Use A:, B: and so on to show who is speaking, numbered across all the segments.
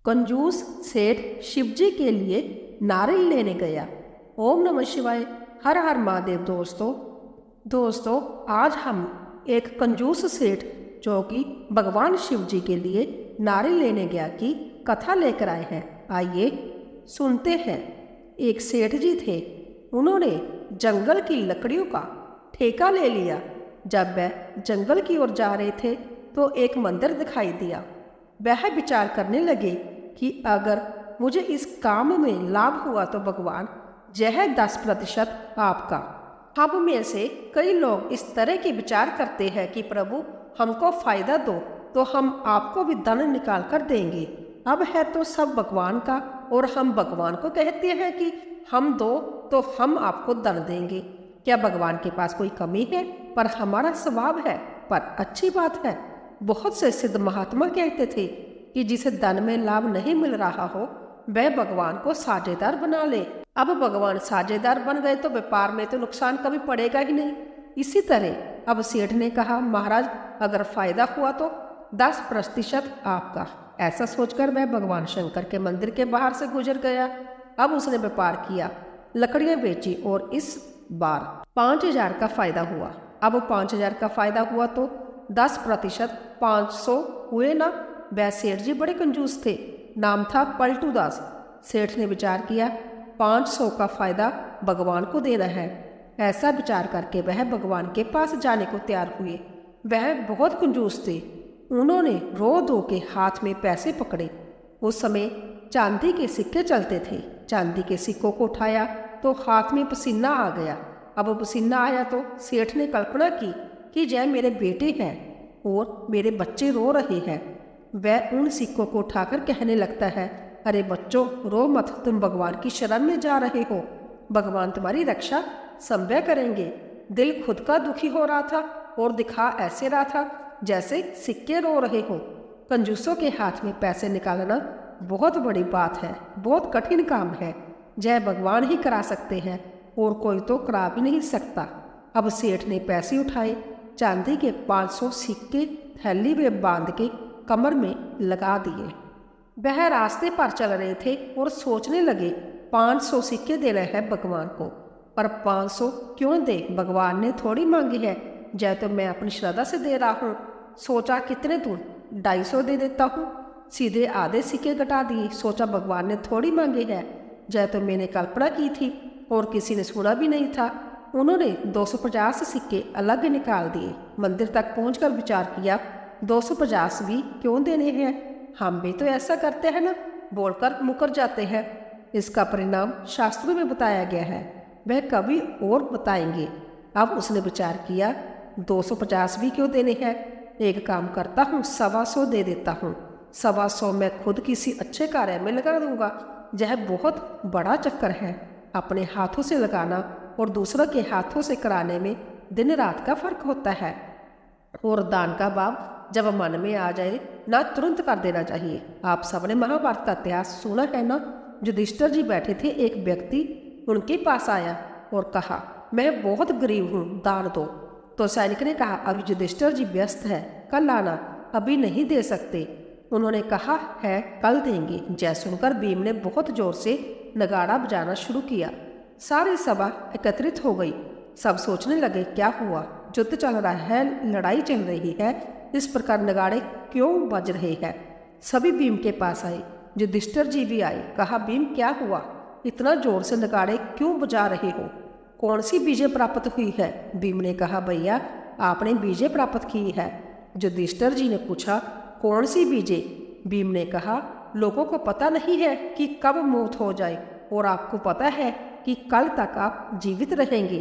A: कंजूस सेठ शिवजी के लिए नारियल लेने गया। ओम नमः शिवाय, हर हर महादेव। दोस्तों आज हम एक कंजूस सेठ जो कि भगवान शिवजी के लिए नारियल लेने गया की कथा लेकर आए हैं। आइए सुनते हैं। एक सेठ जी थे, उन्होंने जंगल की लकड़ियों का ठेका ले लिया। जब वह जंगल की ओर जा रहे थे तो एक मंदिर दिखाई दिया। वह विचार करने लगे कि अगर मुझे इस काम में लाभ हुआ तो भगवान यह 10% आपका। हम में से कई लोग इस तरह के विचार करते हैं कि प्रभु हमको फायदा दो तो हम आपको भी धन निकाल कर देंगे। अब है तो सब भगवान का और हम भगवान को कहते हैं कि हम दो तो हम आपको धन देंगे। क्या भगवान के पास कोई कमी है? पर हमारा स्वभाव है। पर अच्छी बात है, बहुत से सिद्ध महात्मा कहते थे कि जिसे धन में लाभ नहीं मिल रहा हो वह भगवान को साझेदार बना ले। अब भगवान साझेदार बन गए तो व्यापार में तो नुकसान कभी पड़ेगा ही नहीं। इसी तरह अब सेठ ने कहा, महाराज अगर फायदा हुआ तो 10% आपका। ऐसा सोचकर वह भगवान शंकर के मंदिर के बाहर से गुजर गया। अब उसने व्यापार किया, लकड़ियां बेची और इस बार 5000 का फायदा हुआ। अब 5000 का फायदा हुआ तो 10% 500 हुए ना। वह सेठ जी बड़े कंजूस थे, नाम था पलटू दास। सेठ ने विचार किया 500 का फायदा भगवान को देना है। ऐसा विचार करके वह भगवान के पास जाने को तैयार हुए। वह बहुत कंजूस थे। उन्होंने रो धो के हाथ में पैसे पकड़े। उस समय चांदी के सिक्के चलते थे। चांदी के सिक्कों को उठाया तो हाथ में पसीना आ गया। अब पसीना आया तो सेठ ने कल्पना की कि यह मेरे बेटे हैं और मेरे बच्चे रो रहे हैं। वह उन सिक्कों को उठाकर कहने लगता है, अरे बच्चों रो मत, तुम भगवान की शरण में जा रहे हो, भगवान तुम्हारी रक्षा संभव करेंगे। दिल खुद का दुखी हो रहा था और दिखा ऐसे रहा था जैसे सिक्के रो रहे हो। कंजूसों के हाथ में पैसे निकालना बहुत बड़ी बात है, बहुत कठिन काम है। जय भगवान ही करा सकते हैं और कोई तो करा भी नहीं सकता। अब सेठ ने पैसे उठाए, चांदी के 500 सिक्के थैली में बांध के कमर में लगा दिए। वह रास्ते पर चल रहे थे और सोचने लगे 500 सिक्के देना है भगवान को, पर 500 क्यों दे? भगवान ने थोड़ी मांगी है, जय तो मैं अपनी श्रद्धा से दे रहा हूँ। सोचा कितने दूर, 250 दे देता हूँ। सीधे आधे सिक्के घटा दिए। सोचा भगवान ने थोड़ी मांगी है, जय तो मैंने कल्पना की थी और किसी ने सुना भी नहीं था। उन्होंने 250 सिक्के अलग निकाल दिए। मंदिर तक पहुंचकर विचार किया 250 भी क्यों देने हैं, हम भी तो ऐसा करते हैं ना, बोलकर मुकर जाते हैं। इसका परिणाम शास्त्रों में बताया गया है, वह कभी और बताएंगे। अब उसने विचार किया 250 भी क्यों देने हैं, एक काम करता हूँ 125 दे देता हूँ। 125 मैं खुद किसी अच्छे कार्य में लगा दूंगा। यह बहुत बड़ा चक्कर है, अपने हाथों से लगाना और दूसरों के हाथों से कराने में दिन रात का फर्क होता है। और दान का भाव जब मन में आ जाए ना तुरंत कर देना चाहिए। आप सबने महाभारत का इतिहास सुना है ना। युधिष्ठिर जी बैठे थे, एक व्यक्ति उनके पास आया और कहा, मैं बहुत गरीब हूँ, दान दो। तो सैनिक ने कहा, अभी युधिष्ठिर जी व्यस्त है, कल आना, अभी नहीं दे सकते। उन्होंने कहा है कल देंगे। जय सुनकर भीम ने बहुत जोर से नगाड़ा बजाना शुरू किया। सारी सभा एकत्रित हो गई। सब सोचने लगे क्या हुआ, युद्ध चल रहा है, लड़ाई चल रही है, इस प्रकार नगाड़े क्यों बज रहे हैं। सभी भीम के पास आए। युधिष्ठिर जी भी आए। कहा, भीम क्या हुआ, इतना जोर से नगाड़े क्यों बजा रहे हो, कौन सी बीजें प्राप्त हुई है? भीम ने कहा, भैया आपने बीजें प्राप्त की है। युधिष्ठिर जी ने पूछा, कौन सी बीजें? भीम ने कहा, लोगों को पता नहीं है कि कब मौत हो जाए और आपको पता है कि कल तक आप जीवित रहेंगे।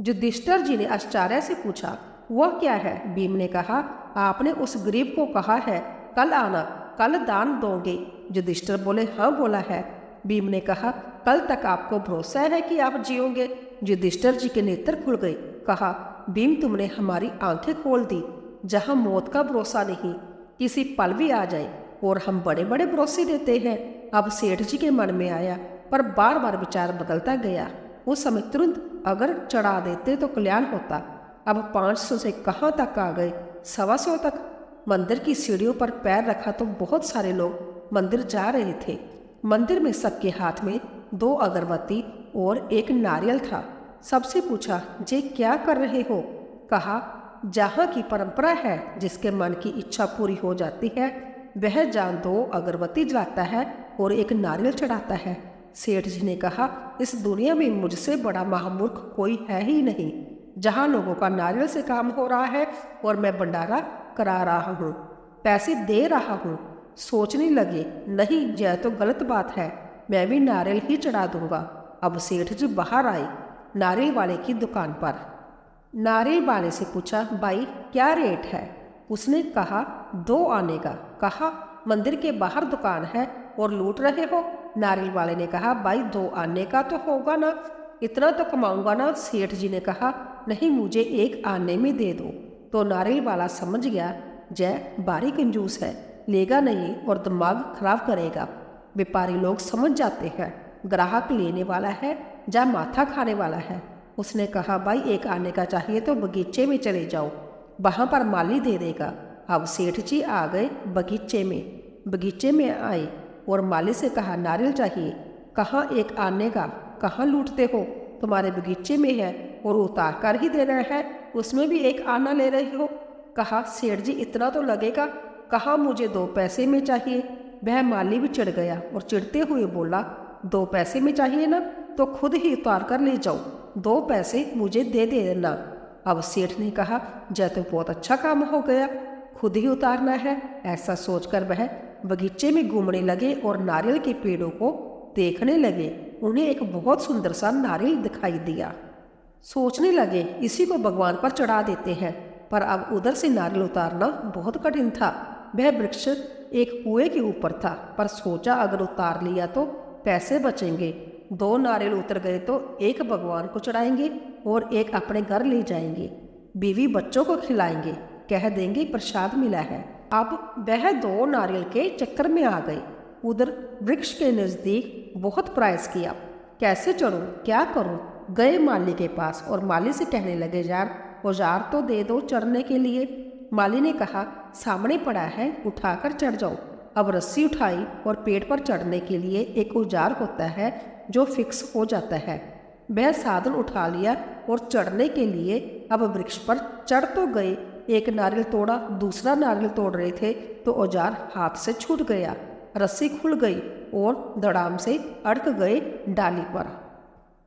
A: युधिष्ठिर जी ने आश्चर्य से पूछा, वह क्या है? भीम ने कहा, आपने उस गरीब को कहा है कल आना, कल दान दोगे। युधिष्ठिर बोले, हाँ बोला है। भीम ने कहा, कल तक आपको भरोसा है कि आप जियोगे? युधिष्ठिर जी के नेत्र खुल गए। कहा, भीम तुमने हमारी आंखें खोल दी। जहाँ मौत का भरोसा नहीं, किसी पल भी आ जाए, और हम बड़े बड़े भरोसे देते हैं। अब सेठ जी के मन में आया, पर बार बार विचार बदलता गया। उस समय तुरंत अगर चढ़ा देते तो कल्याण होता। अब 500 से कहाँ तक आ गए, 125 तक। मंदिर की सीढ़ियों पर पैर रखा तो बहुत सारे लोग मंदिर जा रहे थे। मंदिर में सबके हाथ में 2 अगरबत्ती और एक नारियल था। सबसे पूछा, जे क्या कर रहे हो? कहा, जहाँ की परंपरा है, जिसके मन की इच्छा पूरी हो जाती है वह जान 2 अगरबत्ती जलाता है और एक नारियल चढ़ाता है। सेठ जी ने कहा, इस दुनिया में मुझसे बड़ा महामूर्ख कोई है ही नहीं। जहाँ लोगों का नारियल से काम हो रहा है और मैं भंडारा करा रहा हूँ, पैसे दे रहा हूँ। सोचने लगे, नहीं, यह तो गलत बात है, मैं भी नारियल ही चढ़ा दूंगा। अब सेठ जी बाहर आए नारियल वाले की दुकान पर। नारियल वाले से पूछा, भाई क्या रेट है? उसने कहा, 2 आने का। कहा, मंदिर के बाहर दुकान है और लूट रहे हो? नारियल वाले ने कहा, भाई 2 आने का तो होगा ना, इतना तो कमाऊंगा ना। सेठ जी ने कहा, नहीं, मुझे 1 आने में दे दो। तो नारियल वाला समझ गया, जय बारी कंजूस है, लेगा नहीं और दिमाग खराब करेगा। व्यापारी लोग समझ जाते हैं ग्राहक लेने वाला है या माथा खाने वाला है। उसने कहा, भाई 1 आने का चाहिए तो बगीचे में चले जाओ, वहाँ पर माली दे देगा। अब सेठ जी आ गए बगीचे में आए और माली से कहा, नारियल चाहिए। कहाँ 1 आने का? कहाँ लूटते हो? तुम्हारे बगीचे में है और उतार कर ही देना है, उसमें भी 1 आना ले रहे हो। कहा, सेठ जी इतना तो लगेगा। कहा, मुझे 2 पैसे में चाहिए। वह माली भी चिढ़ गया और चिढ़ते हुए बोला, 2 पैसे में चाहिए ना, तो खुद ही उतार कर ले जाओ, 2 पैसे मुझे दे देना। अब सेठ ने कहा, जय तो बहुत अच्छा काम हो गया, खुद ही उतारना है। ऐसा सोचकर वह बगीचे में घूमने लगे और नारियल के पेड़ों को देखने लगे। उन्हें एक बहुत सुंदर सा नारियल दिखाई दिया। सोचने लगे, इसी को भगवान पर चढ़ा देते हैं। पर अब उधर से नारियल उतारना बहुत कठिन था। वह वृक्ष एक कुएं के ऊपर था, पर सोचा अगर उतार लिया तो पैसे बचेंगे। 2 नारियल उतर गए तो 1 भगवान को चढ़ाएंगे और 1 अपने घर ले जाएंगे, बीवी बच्चों को खिलाएंगे, कह देंगे प्रसाद मिला है। अब वह 2 नारियल के चक्कर में आ गए। उधर वृक्ष के नजदीक बहुत प्रयास किया, कैसे चढ़ूं, क्या करूं। गए माली के पास और माली से कहने लगे, यार औजार तो दे दो चढ़ने के लिए। माली ने कहा, सामने पड़ा है, उठाकर चढ़ जाओ। अब रस्सी उठाई और पेड़ पर चढ़ने के लिए एक औजार होता है जो फिक्स हो जाता है। वह साधन उठा लिया और चढ़ने के लिए अब वृक्ष पर चढ़ तो गए। एक नारियल तोड़ा, दूसरा नारियल तोड़ रहे थे तो औजार हाथ से छूट गया, रस्सी खुल गई और धड़ाम से अड़क गए डाली पर।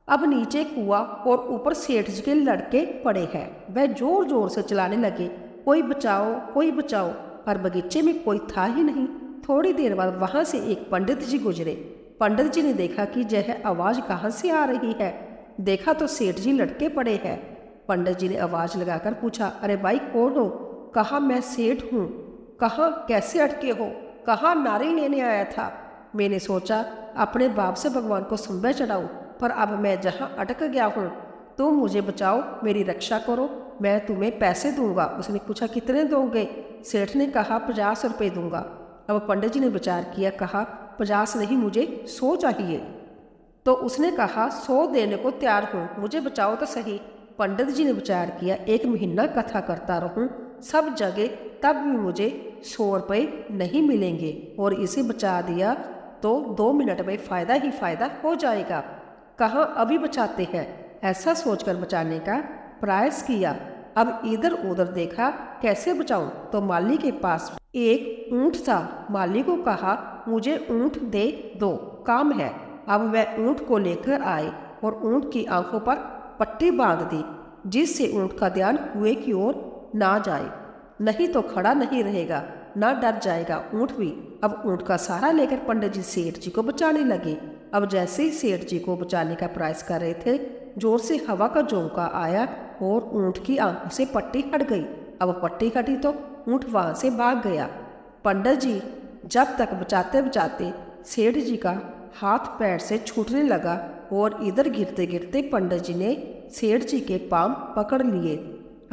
A: अब नीचे कुआं और ऊपर सेठ जी के लड़के पड़े हैं। वह जोर जोर से चिल्लाने लगे, कोई बचाओ, कोई बचाओ। पर बगीचे में कोई था ही नहीं। थोड़ी देर बाद वहां से एक पंडित जी गुजरे। पंडित जी ने देखा कि यह आवाज कहाँ से आ रही है। देखा तो सेठ जी लटके पड़े हैं। पंडित जी ने आवाज लगाकर पूछा, अरे भाई कौन हो? कहा, मैं सेठ हूँ। कहा, कैसे अटके हो? कहा, नारियल लेने आया था। मैंने सोचा अपने बाप से भगवान को संबे चढ़ाऊं, पर अब मैं जहाँ अटक गया हूँ, तुम मुझे बचाओ, मेरी रक्षा करो, मैं तुम्हें पैसे दूंगा। उसने पूछा, कितने दोगे? सेठ ने कहा, 50 रुपये दूंगा। अब पंडित जी ने विचार किया, कहा, 50 नहीं, मुझे 100 चाहिए। तो उसने कहा, 100 देने को तैयार हूँ, मुझे बचाओ तो सही। पंडित जी ने विचार किया, 1 महीना कथा करता रहूँ सब जगह, तब भी मुझे 100 रुपये नहीं मिलेंगे, और इसे बचा दिया तो 2 मिनट में फ़ायदा ही फ़ायदा हो जाएगा। कहाँ अभी बचाते हैं। ऐसा सोचकर बचाने का प्रयास किया। अब इधर उधर देखा, कैसे बचाऊं। तो माली के पास एक ऊंट था। माली को कहा, मुझे ऊंट दे दो, काम है। अब वह ऊंट को लेकर आए और ऊंट की आंखों पर पट्टी बांध दी, जिससे ऊंट का ध्यान कुएं की ओर ना जाए, नहीं तो खड़ा नहीं रहेगा, ना डर जाएगा ऊंट भी। अब ऊंट का सहारा लेकर पंडित जी सेठ जी को बचाने लगे। अब जैसे ही सेठ जी को बचाने का प्रयास कर रहे थे, जोर से हवा का झोंका आया और ऊंट की आंखों से पट्टी हट गई। अब पट्टी हटी तो ऊंट वहां से भाग गया। पंडित जी जब तक बचाते बचाते सेठ जी का हाथ पैर से छूटने लगा और इधर गिरते गिरते पंडित जी ने सेठ जी के पांव पकड़ लिए।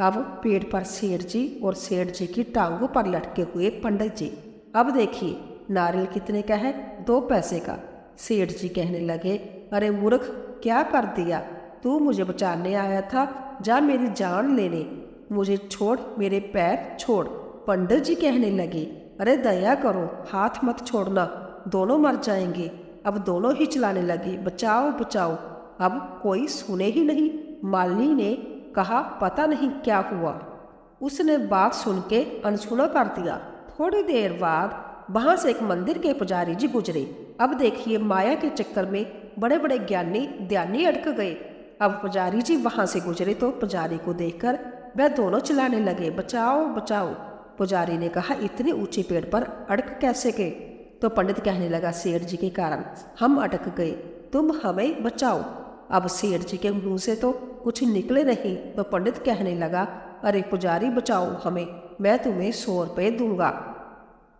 A: अब पेड़ पर सेठ जी और सेठ जी की टांगों पर लटके हुए पंडित जी। अब देखिए, नारियल कितने का है? 2 पैसे का। सेठ जी कहने लगे, अरे मूर्ख, क्या कर दिया? तू मुझे बचाने आया था, जा मेरी जान लेने। मुझे छोड़, मेरे पैर छोड़। पंडित जी कहने लगे, अरे दया करो, हाथ मत छोड़ना, दोनों मर जाएंगे। अब दोनों ही चिल्लाने लगे, बचाओ बचाओ। अब कोई सुने ही नहीं। मालिनी ने कहा, पता नहीं क्या हुआ। उसने बात सुन के अनसुना कर दिया। थोड़ी देर बाद वहां से एक मंदिर के पुजारी जी गुजरे। अब देखिए, माया के चक्कर में बड़े बड़े ज्ञानी ध्यानी अटक गए। अब पुजारी जी वहां से गुजरे तो पुजारी को देखकर वह दोनों चिल्लाने लगे, बचाओ बचाओ। पुजारी ने कहा, इतने ऊंचे पेड़ पर अटक कैसे गए? तो पंडित कहने लगा, सेठ जी के कारण हम अटक गए, तुम हमें बचाओ। अब सेठ जी के मुंह से तो कुछ निकले नहीं। तो पंडित कहने लगा, अरे पुजारी बचाओ हमें, मैं तुम्हें 100 रुपये दूंगा।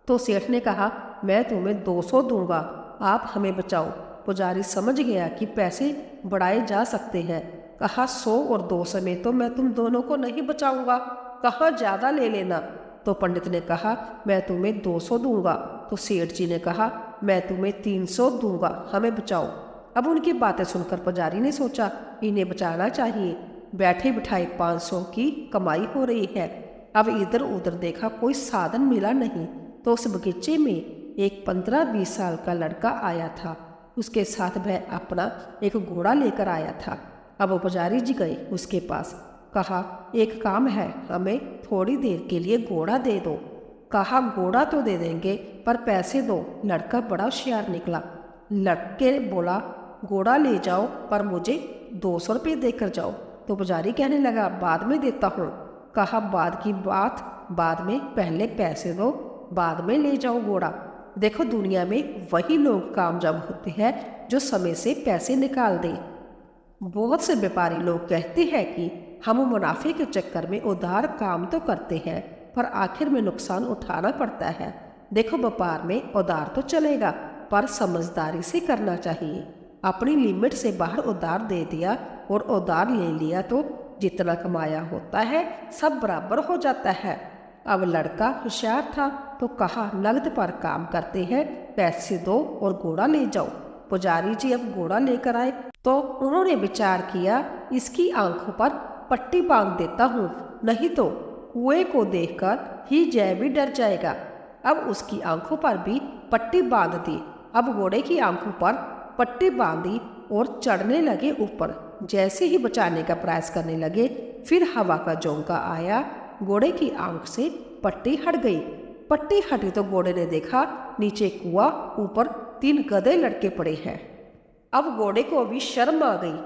A: तो सेठ ने कहा, मैं तुम्हें 200 दूंगा, आप हमें बचाओ। पुजारी समझ गया कि पैसे बढ़ाए जा सकते हैं। कहा, 100 और 200 में तो मैं तुम दोनों को नहीं बचाऊंगा, कहा ज़्यादा ले लेना। तो पंडित ने कहा, मैं तुम्हें 200 दूंगा। तो सेठ जी ने कहा, मैं तुम्हें 300 दूंगा, हमें बचाओ। अब उनकी बातें सुनकर पुजारी ने सोचा, इन्हें बचाना चाहिए। बैठे बिठाए 500 की कमाई हो रही है। अब इधर उधर देखा, कोई साधन मिला नहीं। तो उस बगीचे में एक 15-20 साल का लड़का आया था। उसके साथ वह अपना एक घोड़ा लेकर आया था। अब वो पुजारी जी गए उसके पास। कहा, एक काम है, हमें थोड़ी देर के लिए घोड़ा दे दो। कहा, घोड़ा तो दे देंगे, पर पैसे दो। लड़का बड़ा होशियार निकला। लड़के ने बोला, घोड़ा ले जाओ, पर मुझे 200 रुपये देकर जाओ। तो पुजारी कहने लगा, बाद में देता हूँ। कहा, बाद की बात बाद में, पहले पैसे दो, बाद में ले जाओ घोड़ा। देखो, दुनिया में वही लोग कामयाब होते हैं जो समय से पैसे निकाल दें। बहुत से व्यापारी लोग कहते हैं कि हम मुनाफे के चक्कर में उधार काम तो करते हैं, पर आखिर में नुकसान उठाना पड़ता है। देखो, व्यापार में उधार तो चलेगा, पर समझदारी से करना चाहिए। अपनी लिमिट से बाहर उधार दे दिया और उधार ले लिया तो जितना कमाया होता है सब बराबर हो जाता है। अब लड़का होशियार था तो कहा, नगद पर काम करते हैं, पैसे दो और घोड़ा ले जाओ। पुजारी जी अब घोड़ा लेकर आए तो उन्होंने विचार किया, इसकी आंखों पर पट्टी बांध देता हूँ, नहीं तो कुएं को देखकर ही जय भी डर जाएगा। अब उसकी आंखों पर भी पट्टी बांध दी। अब घोड़े की आंखों पर पट्टी बांधी और चढ़ने लगे ऊपर। जैसे ही बचाने का प्रयास करने लगे, फिर हवा का झोंका आया, घोड़े की आंख से पट्टी हट गई। पट्टी हटी तो घोड़े ने देखा, नीचे कुआं, ऊपर 3 गधे लटके पड़े हैं। अब घोड़े को भी शर्म आ गई।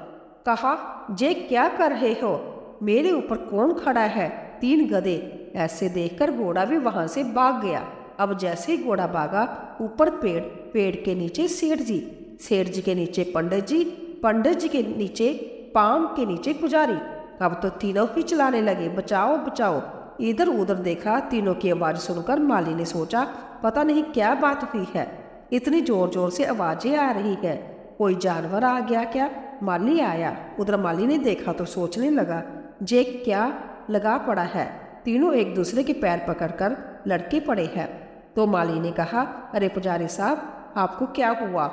A: कहा, जे क्या कर रहे हो, मेरे ऊपर कौन खड़ा है? 3 गधे। ऐसे देखकर घोड़ा भी वहां से भाग गया। अब जैसे ही घोड़ा भागा, ऊपर पेड़, पेड़ के नीचे सेठ जी, सेठ जी के नीचे पंडित जी, पंडित जी के नीचे पाम के नीचे पुजारी। अब तो तीनों ही चिल्लाने लगे, बचाओ बचाओ। इधर उधर देखा, तीनों की आवाज सुनकर माली ने सोचा, पता नहीं क्या बात हुई है, इतनी जोर जोर से आवाजें आ रही है, कोई जानवर आ गया क्या? माली आया। उधर माली ने देखा तो सोचने लगा, जे क्या लगा पड़ा है, तीनों एक दूसरे के पैर पकड़कर लटके पड़े हैं। तो माली ने कहा, अरे पुजारी साहब, आपको क्या हुआ?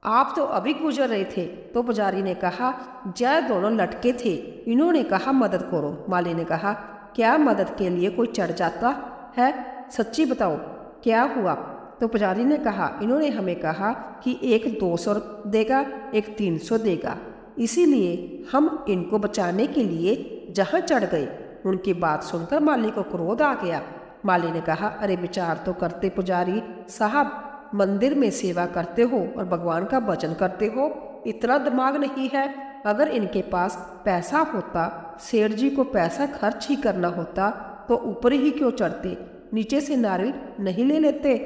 A: आप तो अभी गुजर रहे थे। तो पुजारी ने कहा, जय दोनों लटके थे, इन्होंने कहा मदद करो। माली ने कहा, क्या मदद के लिए कोई चढ़ जाता है? सच्ची बताओ, क्या हुआ? तो पुजारी ने कहा, इन्होंने हमें कहा कि एक 200 देगा, एक 300 देगा, इसीलिए हम इनको बचाने के लिए जहां चढ़ गए। उनकी बात सुनकर माली को क्रोध आ गया। माली ने कहा, अरे विचार तो करते पुजारी साहब, मंदिर में सेवा करते हो और भगवान का भजन करते हो, इतना दिमाग नहीं है? अगर इनके पास पैसा होता, सेठ जी को पैसा खर्च ही करना होता, तो ऊपर ही क्यों चढ़ते, नीचे से नारियल नहीं ले लेते?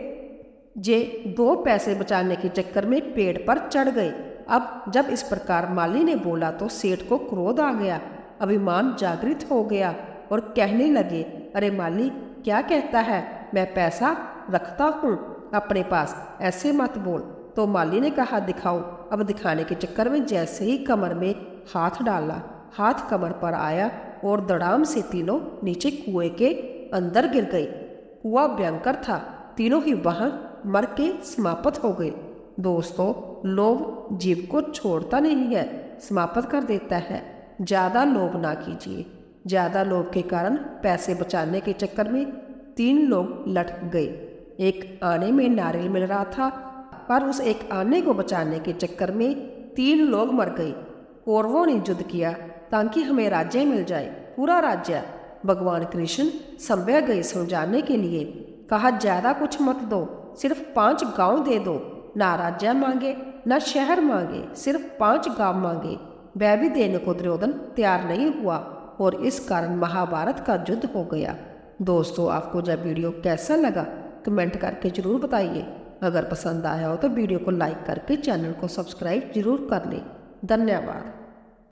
A: जे 2 पैसे बचाने के चक्कर में पेड़ पर चढ़ गए। अब जब इस प्रकार माली ने बोला तो सेठ को क्रोध आ गया, अभिमान जागृत हो गया और कहने लगे, अरे माली क्या कहता है, मैं पैसा रखता हूँ अपने पास, ऐसे मत बोल। तो माली ने कहा, दिखाओ। अब दिखाने के चक्कर में जैसे ही कमर में हाथ डाला, हाथ कमर पर आया और धड़ाम से तीनों नीचे कुएं के अंदर गिर गए। कुआं भयंकर था, तीनों ही वहां मर के समाप्त हो गए। दोस्तों, लोभ जीव को छोड़ता नहीं है, समाप्त कर देता है। ज्यादा लोभ ना कीजिए। ज्यादा लोभ के कारण पैसे बचाने के चक्कर में 3 लोग लटक गए। एक आने में नारियल मिल रहा था, पर उस एक आने को बचाने के चक्कर में 3 लोग मर गए। कौरवों ने युद्ध किया ताकि हमें राज्य मिल जाए, पूरा राज्य। भगवान कृष्ण संभय गए समझाने के लिए। कहा ज़्यादा कुछ मत दो, सिर्फ 5 गांव दे दो। ना राज्य मांगे ना शहर मांगे, सिर्फ 5 गांव मांगे। वह भी देने को दुर्योधन तैयार नहीं हुआ और इस कारण महाभारत का युद्ध हो गया। दोस्तों, आपको जब वीडियो कैसा लगा कमेंट करके ज़रूर बताइए। अगर पसंद आया हो तो वीडियो को लाइक करके चैनल को सब्सक्राइब जरूर कर लें। धन्यवाद।